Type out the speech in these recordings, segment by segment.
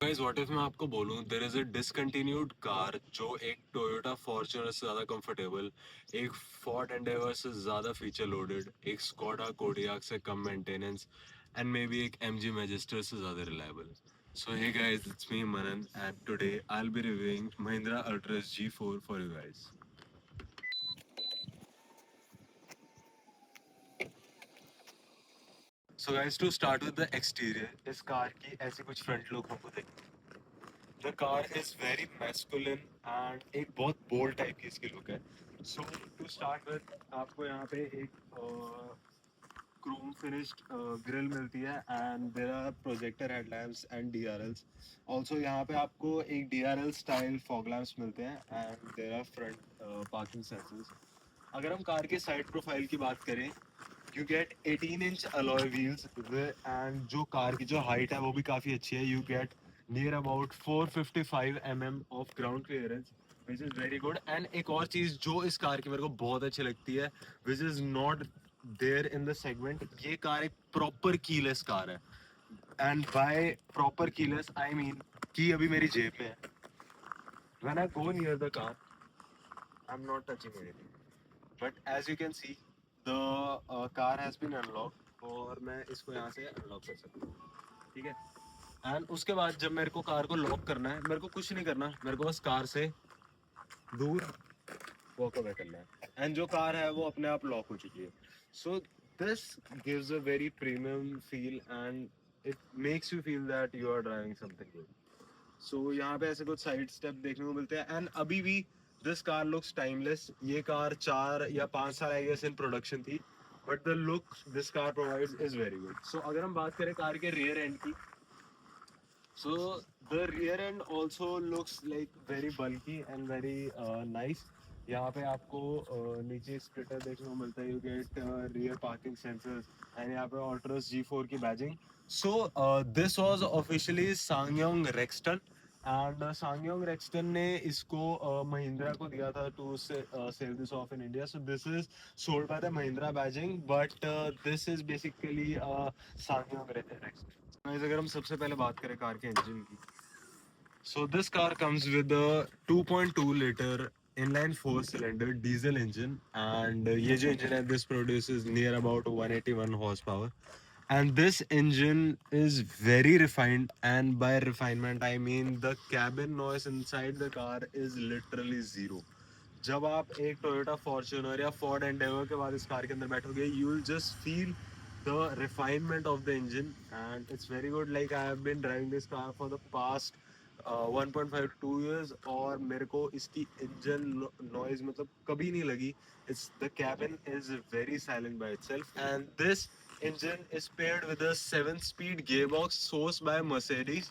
Guys what if मैं आपको बोलूं there is a discontinued car जो एक टोयोटा फॉर्च्यूनर से ज़्यादा कंफर्टेबल, एक फोर्ड एंडेवर से ज़्यादा फीचर लोडेड, एक स्कोडा कोडियाक से कम मेंटेनेंस एंड मे बी एक एमजी मैजिस्टर से ज़्यादा reliable. So hey guys, it's me Manan and today I'll be reviewing Mahindra Ultras G4 for you guys. So guys, to start with the exterior, इस car की ऐसी कुछ front look हमको देखते हैं. The car is very masculine and एक बहुत bold type की इसकी लुक है. So to start with, आपको यहाँ पे एक क्रोम फिनिश्ड ग्रिल मिलती है and there are projector headlamps and DRLs. Also यहाँ पे आपको एक DRL स्टाइल फॉग लैम्प्स मिलते हैं and there are front parking sensors. अगर हम कार के साइड प्रोफाइल की बात करें, you get 18 inch alloy wheels and जो कार की जो हाइट है वो भी काफ़ी अच्छी है. You get near about 455 of ground clearance which is very good. And एक और चीज़ जो इस कार की मेरे को बहुत अच्छी लगती है which is not there in the segment, ये कार एक प्रॉपर कीलेस कार है. And by proper keyless I mean कि अभी मेरी जेब में है. When I go near the car I am not touching anything. But as you can see the car has been unlock और मैं इसको यहाँ से अनलॉक कर सकता हूँ. ठीक है. एंड उसके बाद जब मेरे को कार को लॉक करना है, मेरे को कुछ नहीं करना, मेरे को बस कार से दूर वॉक अवे करना है एंड जो कार है वो अपने आप लॉक हो चुकी है. So this gives a very premium feel and it makes you feel that you are driving something good. So यहाँ पे ऐसे कुछ साइड स्टेप देखने को मिलते हैं एंड अभी भी दिस कार लुक्स टाइमलेस. ये कार 4 या 5 साल आई गेस इन प्रोडक्शन थी but the look this car provides is very good. So अगर हम बात करें कार के रियर एंड की, so the rear end also looks like very bulky and very nice. यहाँ पे आपको नीचे स्प्लिटर देखने को मिलता है. You get rear parking sensors and यहाँ पे ऑल्ट्रस G4 की badging. So this was officially SsangYong Rexton and SsangYong Rexton ने इसको महिंद्रा को दिया था to sell this off in India. So this is sold by the Mahindra badging but this is basically SsangYong Rexton. अगर हम सबसे पहले बात करें कार के इंजन की, so this car comes with a 2.2 liter inline 4 cylinder diesel engine and ये जो engine है this produces near about 181 horsepower and this engine is very refined and by refinement I mean the cabin noise inside the car is literally zero. जब आप एक Toyota Fortuner या Ford Endeavour के बाद इस कार के अंदर बैठोगे you will just feel the refinement of the engine and it's very good. Like I have been driving this car for the past 1.5 to 2 years और मेरे को इसकी इंजन नॉइज मतलब कभी नहीं लगी. It's the cabin is very silent by itself and this engine is paired with a 7 speed gear box source by Mercedes.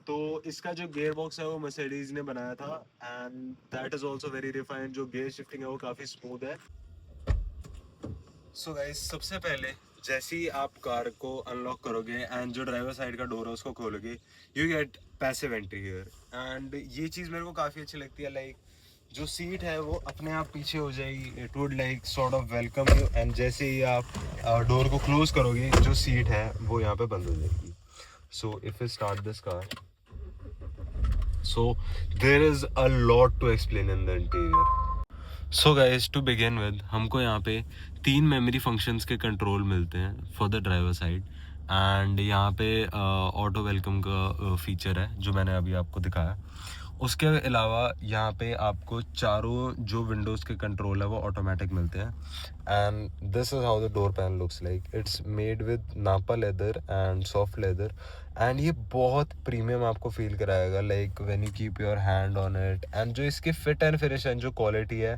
तो इसका जो गियर बॉक्स है वो मर्सिडीज ने बनाया था and that is also very refined. जो गियर शिफ्टिंग है वो काफ़ी स्मूथ है. सो गाइस सबसे पहले जैसे ही आप कार को अनलॉक करोगे एंड जो ड्राइवर साइड का डोर है उसको खोलोगे you get passive entry here and ये चीज़ मेरे को काफ़ी अच्छी लगती है. लाइक जो सीट है वो अपने आप पीछे हो जाएगी. It would like sort of welcome you and जैसे ही आप डोर को क्लोज करोगे जो सीट है वो यहाँ पे बंद हो जाएगी. So if you start this car, so there is a lot to explain in the interior. So guys to begin with हमको यहाँ पे 3 मेमोरी फंक्शंस के कंट्रोल मिलते हैं for the driver side and यहाँ पे ऑटो वेलकम का feature है जो मैंने अभी आपको दिखाया. उसके अलावा यहाँ पे आपको चारों जो विंडोज़ के कंट्रोल है वो ऑटोमेटिक मिलते हैं and this is how the door panel looks like. It's made with nappa leather and soft leather and ये बहुत प्रीमियम आपको फील कराएगा like when you keep your hand on it and जो इसके फिट एंड फिनिश एंड जो quality है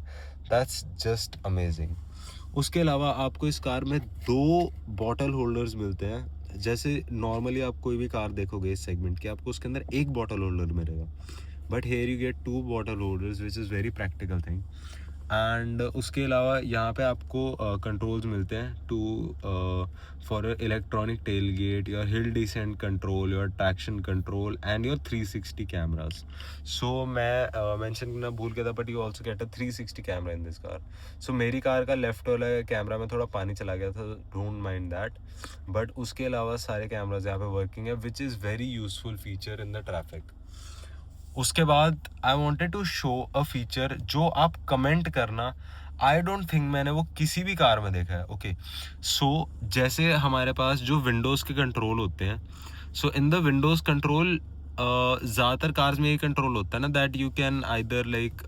that's just amazing. उसके अलावा आपको इस कार में 2 बॉटल होल्डर्स मिलते हैं. जैसे नॉर्मली आप कोई भी कार देखोगे इस सेगमेंट की आपको उसके अंदर एक बॉटल होल्डर मिलेगा but here you get 2 bottle holders which is very practical thing. And उसके अलावा यहाँ पे आपको कंट्रोल्स मिलते हैं to for your electronic tailgate, your hill descent control, your traction control and your 360 cameras. So मैं mention करना भूल गया था, but you also get a 360 camera in this car. So मेरी कार का लेफ्ट वाला कैमरा में थोड़ा पानी चला गया था, डोंट माइंड दैट. बट उसके अलावा सारे कैमराज यहाँ पे वर्किंग है, which is very useful feature in the traffic. उसके बाद I wanted to show a feature जो आप कमेंट करना, आई डोंट थिंक मैंने वो किसी भी कार में देखा है. ओके, सो जैसे हमारे पास जो विंडोज़ के कंट्रोल होते हैं, so in the windows control ज़्यादातर कार्स में ये कंट्रोल होता है ना, that you can either like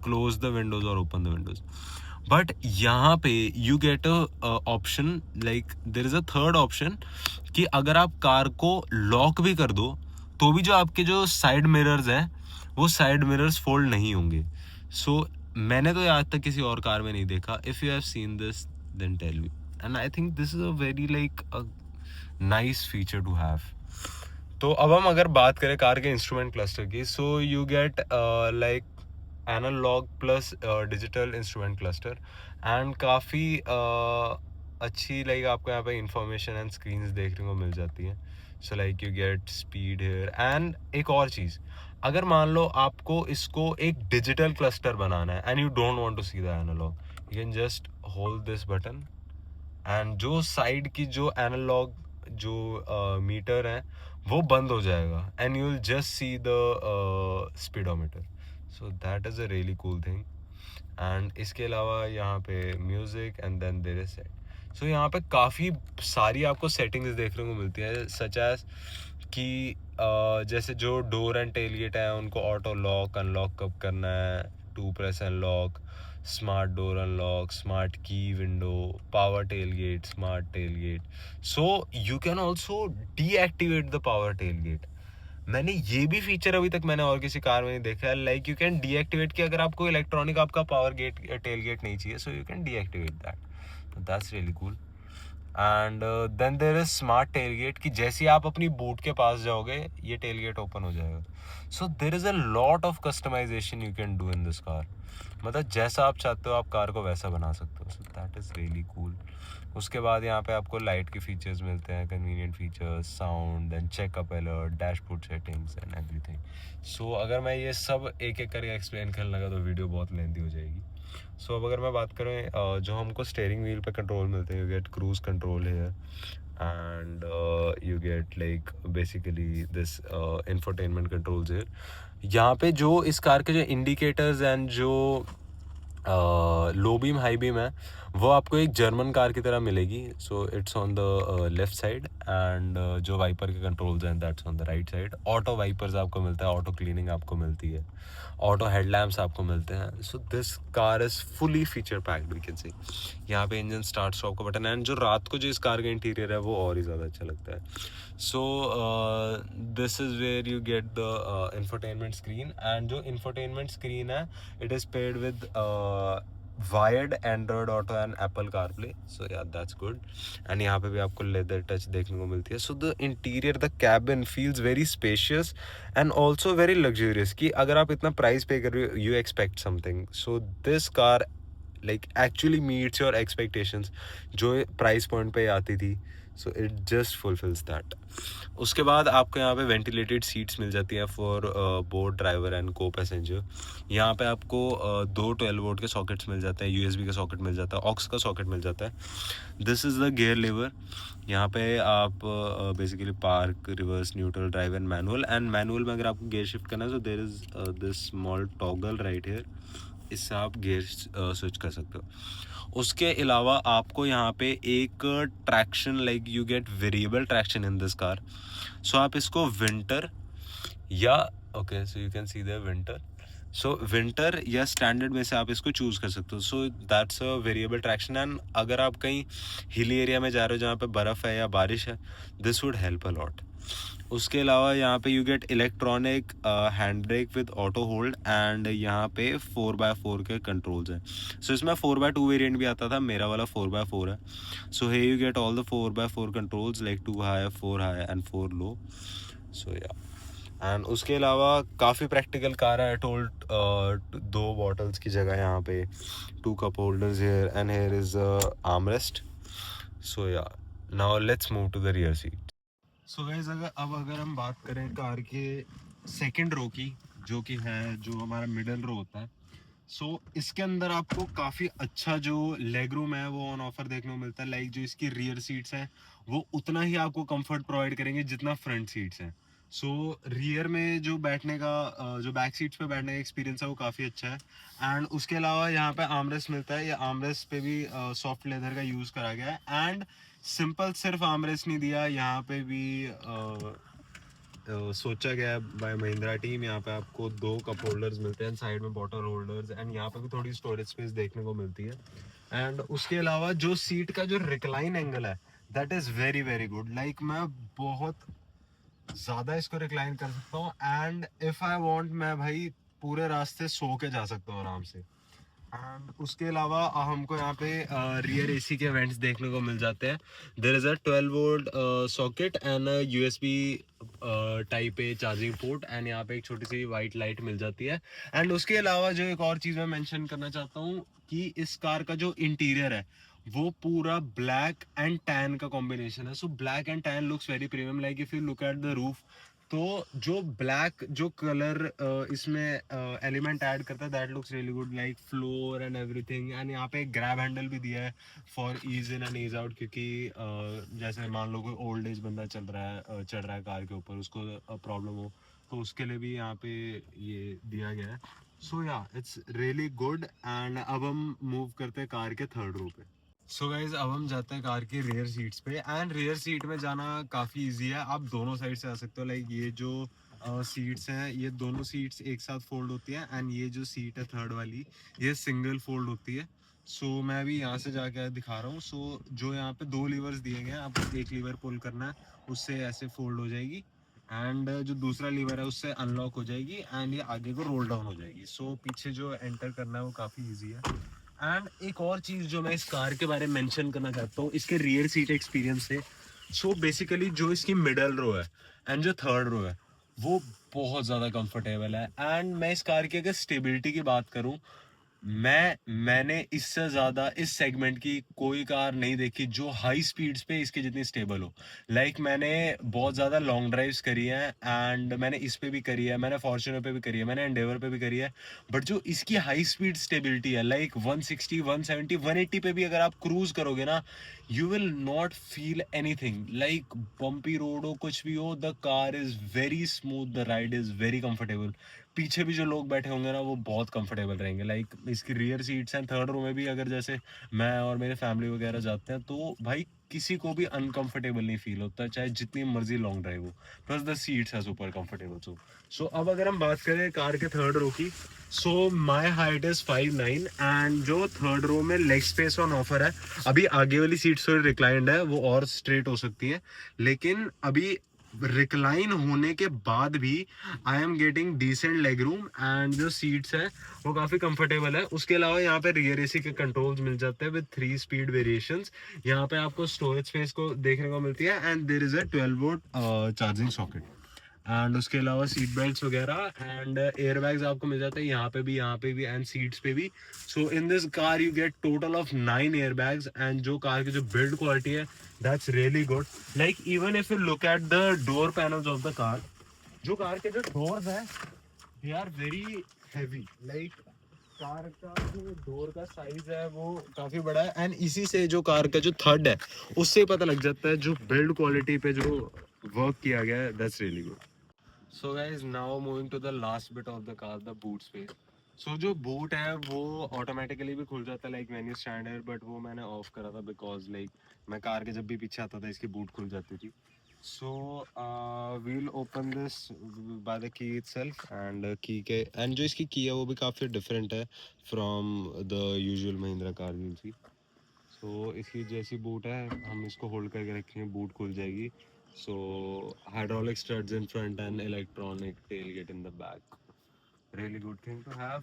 close the windows और ओपन द विंडोज़. बट यहाँ पे you get a option, like there is a third option, कि अगर आप कार को लॉक भी कर दो तो भी जो आपके जो साइड मिरर्स हैं वो साइड मिरर्स फोल्ड नहीं होंगे. सो मैंने तो आज तक किसी और कार में नहीं देखा. If you have seen this then tell me. And I think this is a very like a nice feature to have. तो अब हम अगर बात करें कार के इंस्ट्रूमेंट क्लस्टर की, so you get like analog plus digital instrument cluster. And काफ़ी अच्छी लाइक आपको यहाँ पे इंफॉर्मेशन एंड स्क्रीन्स देखने को मिल जाती हैं. So like you get speed here. And एक और चीज़, अगर मान लो आपको इसको एक डिजिटल क्लस्टर बनाना है and you don't want to see the analog, you can just hold this button and जो साइड की जो एनालॉग जो मीटर है वो बंद हो जाएगा and you will just see the speedometer. So that is a really cool thing. And इसके अलावा यहाँ पे music and then there is set. So यहाँ पे काफ़ी सारी आपको सेटिंग्स देखने को मिलती है, सच एज कि जैसे जो डोर एंड टेल गेट है उनको ऑटो लॉक अनलॉक कब करना है, to press unlock, smart door unlock, smart key window, power tailgate, smart tailgate. So you can also deactivate the power tailgate. मैंने ये भी feature अभी तक मैंने और किसी कार में नहीं देखा है, लाइक यू कैन डीएक्टिवेट कि अगर आपको इलेक्ट्रॉनिक आपका पावर गेट टेल गेट नहीं चाहिए, so you can deactivate that. That's really cool. And then there is smart tailgate, कि जैसे ही आप अपनी बूट के पास जाओगे ये टेल गेट ओपन हो जाएगा. So there is a lot of customization you can do in this car. मतलब जैसा आप चाहते हो आप कार को वैसा बना सकते हो. सो दैट इज़ रियली कूल. उसके बाद यहाँ पे आपको लाइट के फीचर्स मिलते हैं, convenient features, sound and checkup alert, dashboard settings and everything. So अगर मैं ये सब एक एक करके एक्सप्लेन करने लगा तो वीडियो बहुत लेंथी हो जाएगी. सो अब अगर मैं बात करूँ जो हमको स्टेयरिंग व्हील पे कंट्रोल मिलते हैं, यू गेट क्रूज कंट्रोल है and you get like basically this infotainment controls है. यहाँ पे जो इस कार के जो इंडिकेटर्स एंड जो लो बीम हाई बीम है वो आपको एक जर्मन कार की तरह मिलेगी. So it's on the left side and जो वाइपर के कंट्रोल्स हैं that's on the right side. Auto wipers आपको मिलता है, ऑटो क्लीनिंग आपको मिलती है, ऑटो हेडलैम्प्स आपको मिलते हैं. So this car is fully feature packed we can see. यहाँ पे इंजन स्टार्ट स्टॉप का बटन है एंड जो रात को जो इस कार का इंटीरियर है वो और ही ज़्यादा अच्छा लगता है. So this is where you get the infotainment screen. And जो इंफोटेनमेंट स्क्रीन है it is paired with wired Android Auto and Apple CarPlay. So yeah that's good. And यहाँ पे भी आपको लेदर टच देखने को मिलती है. So the interior the cabin feels very spacious and also very luxurious, कि अगर आप इतना प्राइस पे कर रहे हो you expect something. So this car like actually meets your expectations जो प्राइस पॉइंट पे आती थी. So it just fulfils that. उसके बाद आपको यहाँ पे वेंटिलेटेड सीट्स मिल जाती हैं फॉर बोथ ड्राइवर एंड को पैसेंजर. यहाँ पे आपको दो 12 वोल्ट के सॉकेट्स मिल जाते हैं, यूएसबी का सॉकेट मिल जाता है, ऑक्स का सॉकेट मिल जाता है. This is the gear lever. यहाँ पे आप basically park, reverse, neutral, drive and manual. And manual में अगर आपको गियर शिफ्ट करना है so there is this small toggle right here, इससे आप गियर स्विच कर सकते हो. उसके अलावा आपको यहाँ पे एक traction like you get variable traction in this car. So आप इसको विंटर या okay so you can see the winter. So winter या स्टैंडर्ड में से आप इसको चूज़ कर सकते हो. So that's a variable traction. And अगर आप कहीं हिली एरिया में जा रहे हो जहाँ पे बर्फ़ है या बारिश है, this would help a lot. उसके अलावा यहाँ पे you gate electronic hand brake with auto hold and यहाँ पे 4x4 के कंट्रोल्स हैं. सो इसमें 4x2 वेरिएंट भी आता था, मेरा वाला 4x4 है. So hey you get all the 4x4 controls like 2 high, 4 high and 4 low. So yeah and उसके अलावा काफ़ी प्रैक्टिकल कार है. आई टोल्ड 2 बॉटल्स की जगह यहाँ पे 2 cup holders here and here is armrest. So yeah, now let's move to the rear seat. So guys, अगर हम बात करें कार के सेकंड रो की, जो कि है जो हमारा मिडल रो होता है, सो इसके अंदर आपको काफ़ी अच्छा जो लेग रूम है वो ऑन ऑफर देखने को मिलता है. लाइक जो इसकी रियर सीट्स हैं वो उतना ही आपको कंफर्ट प्रोवाइड करेंगे जितना फ्रंट सीट्स हैं. सो रियर में जो बैठने का जो बैक सीट्स पे बैठने का एक्सपीरियंस है वो काफ़ी अच्छा है. एंड उसके अलावा यहाँ पे आर्मरेस्ट मिलता है. ये आर्मरेस्ट पे भी सॉफ्ट लेदर का यूज़ करा गया है. एंड सिंपल सिर्फ आर्मरेस्ट नहीं दिया, यहाँ पे भी सोचा गया है बाय महिंद्रा टीम. यहाँ पे आपको 2 कप होल्डर्स मिलते हैं, साइड में बॉटल होल्डर्स, एंड यहाँ पे भी थोड़ी स्टोरेज स्पेस देखने को मिलती है. एंड उसके अलावा जो सीट का जो रिक्लाइन एंगल है that is very very good. Like मैं बहुत ज़्यादा इसको रिक्लाइन कर सकता हूँ. एंड इफ़ आई वांट, मैं भाई पूरे रास्ते सो के जा सकता हूँ आराम से. एंड उसके अलावा हमको यहाँ पे रियर एसी के वेंट्स देखने को मिल जाते हैं. There is a 12 volt socket and USB type A charging port. And यहाँ पे एक छोटी सी वाइट लाइट मिल जाती है. एंड उसके अलावा जो एक और चीज़ मैं मेंशन करना चाहता हूँ कि इस कार का जो इंटीरियर है वो पूरा ब्लैक एंड टैन का कॉम्बिनेशन है. So black and tan looks very premium. Like if you look at the roof, तो जो ब्लैक जो कलर इसमें एलिमेंट ऐड करता है that looks really good. Like floor and everything. And यहाँ पे एक ग्रैब हैंडल भी दिया है for ease in and ease out, क्योंकि जैसे मान लो कोई ओल्ड एज बंदा चल रहा है चढ़ रहा है कार के ऊपर, उसको प्रॉब्लम हो तो उसके लिए भी यहाँ पे ये दिया गया है. सो या, इट्स रियली गुड. एंड अब हम मूव करते हैं कार के थर्ड रो पे. सो गाइज, अब हम जाते हैं कार की रियर सीट्स पे. एंड रियर सीट में जाना काफ़ी इजी है. आप दोनों साइड से आ सकते हो. लाइक ये जो सीट्स हैं ये दोनों सीट्स एक साथ फोल्ड होती हैं. एंड ये जो सीट है थर्ड वाली, ये सिंगल फोल्ड होती है. सो मैं अभी यहाँ से जाके दिखा रहा हूँ. सो जो यहाँ पे 2 लीवर्स दिए गए हैं, आपको एक लीवर पुल करना है, उससे ऐसे फोल्ड हो जाएगी. एंड जो दूसरा लीवर है उससे अनलॉक हो जाएगी एंड ये आगे को रोल डाउन हो जाएगी. सो पीछे जो एंटर करना है वो काफ़ी ईजी है. एंड एक और चीज़ जो मैं इस कार के बारे में मेंशन करना चाहता हूँ इसके रियर सीट एक्सपीरियंस से. सो बेसिकली जो इसकी मिडल रो है एंड जो थर्ड रो है वो बहुत ज़्यादा कंफर्टेबल है. एंड मैं इस कार की अगर स्टेबिलिटी की बात करूँ, मैंने इससे ज़्यादा इस सेगमेंट की कोई कार नहीं देखी जो हाई स्पीड्स पे इसके जितनी स्टेबल हो. लाइक मैंने बहुत ज़्यादा लॉन्ग ड्राइव्स करी हैं एंड मैंने इस पे भी करी है, मैंने फॉर्च्यूनर पे भी करी है, मैंने एंडेवर पे भी करी है. बट जो इसकी हाई स्पीड स्टेबिलिटी है, लाइक 160 170 180 पे भी अगर आप क्रूज करोगे ना, you will not feel anything. Like bumpy road हो कुछ भी हो, the car is very smooth, the ride is very comfortable. पीछे भी जो लोग बैठे होंगे ना वो बहुत कंफर्टेबल रहेंगे. लाइक इसकी रियर सीट्स हैं. थर्ड रो में भी अगर जैसे मैं और मेरे फैमिली वगैरह जाते हैं तो भाई किसी को भी अनकंफर्टेबल नहीं फील होता, चाहे जितनी मर्जी लॉन्ग ड्राइव हो. प्लस द सीट्स है सुपर कंफर्टेबल. सो अब अगर हम बात करें कार के थर्ड रो की, सो माई हाइट इज 5'9" एंड जो थर्ड रो में लेग स्पेस ऑन ऑफर है. अभी आगे वाली सीट्स थोड़ी रिक्लाइंड है, वो और स्ट्रेट हो सकती है, लेकिन अभी रिक्लाइन होने के बाद भी I am getting decent leg room. And जो सीट्स है वो काफ़ी कंफर्टेबल है. उसके अलावा यहाँ पे रियर एसी के कंट्रोल्स मिल जाते हैं विद 3 स्पीड वेरिएशंस. यहाँ पे आपको स्टोरेज स्पेस को देखने को मिलती है. And there is a 12 volt charging socket. And उसके अलावा सीट बेल्ट्स वगैरह एंड एयर बैग्स आपको मिल जाते हैं यहाँ पे भी एंड सीट्स पे भी. So in this car you get total of 9 airbags. And जो कार की जो बिल्ड क्वालिटी है that's really good. Like even if you look at the door panels of the car, जो car के जो doors हैं they are very heavy. Like car का जो डोर का साइज है वो काफी बड़ा है. एंड इसी से जो कार का जो थर्ड है उससे पता लग जाता है जो बिल्ड क्वालिटी पे जो वर्क किया गया है, that's really good. So guys, now moving to the last bit of the car, the boot space. So जो बूट है वो ऑटोमेटिकली भी खुल जाता है like when you stand here, but वो मैंने ऑफ करा था बिकॉज लाइक मैं कार के जब भी पीछे आता था इसकी बूट खुल जाती थी. So we'll open this by the key itself. And key के एंड जो इसकी की है वो भी काफ़ी डिफरेंट है from the usual Mahindra car you'll see. So इसकी जैसी बूट है हम इसको होल्ड करके रखेंगे, बूट खुल जाएगी. So hydraulic struts in front and electronic tailgate in the back. Really good thing to have.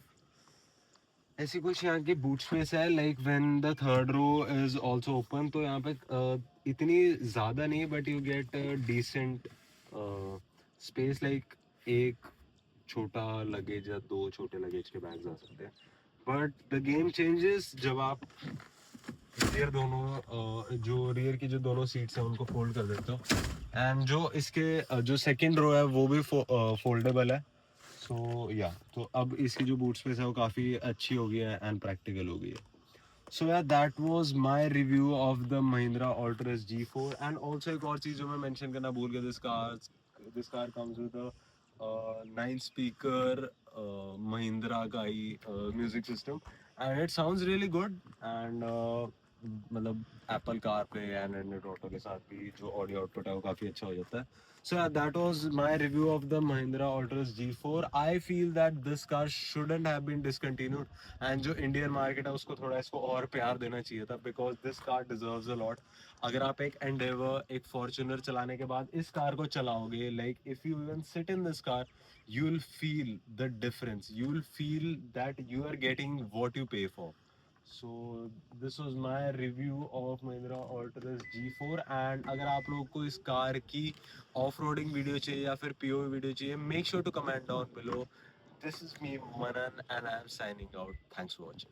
ऐसी कुछ यहाँ की बूट स्पेस है. Like when the third row is also open, तो यहाँ पे इतनी ज़्यादा नहीं but you get decent space. Like एक छोटा लगेज या 2 छोटे लगेज के बैग्स आ सकते हैं। बट द गेम चेंजेस जब आप रियर दोनों जो रियर की जो दोनों सीट्स हैं उनको फोल्ड कर देते हो, एंड जो इसके जो सेकंड रो है वो भी फोल्डेबल है। सो या तो अब इसकी जो बूट स्पेस है वो काफ़ी अच्छी हो गई है एंड प्रैक्टिकल हो गई है। So yeah, that was my review of the Mahindra Altis G4, and also एक और चीज जो मैं mention करना भूल गया, this car comes with a 9 speaker Mahindra का ही music system, and it sounds really good, and मतलब Apple CarPlay and Android Auto के साथ भी जो audio output है वो काफी अच्छा हो जाता है। So yeah, that was my review of the Mahindra Altis G4. I feel that this car shouldn't have been discontinued, and जो इंडियन मार्केट है उसको थोड़ा इसको और प्यार देना चाहिए था, because this car deserves a lot. अगर आप एक एंडेवर एक फॉर्च्यूनर चलाने के बाद इस कार को चलाओगे, like if you even sit in this car, you will feel the difference, you will feel that you are getting what you pay for. So this was my review of Mahindra Alturas G4, and अगर आप लोगों को इस car की off roading video चाहिए या फिर POV video चाहिए, make sure to comment down below. This is me, Manan, and I am signing out. Thanks for watching.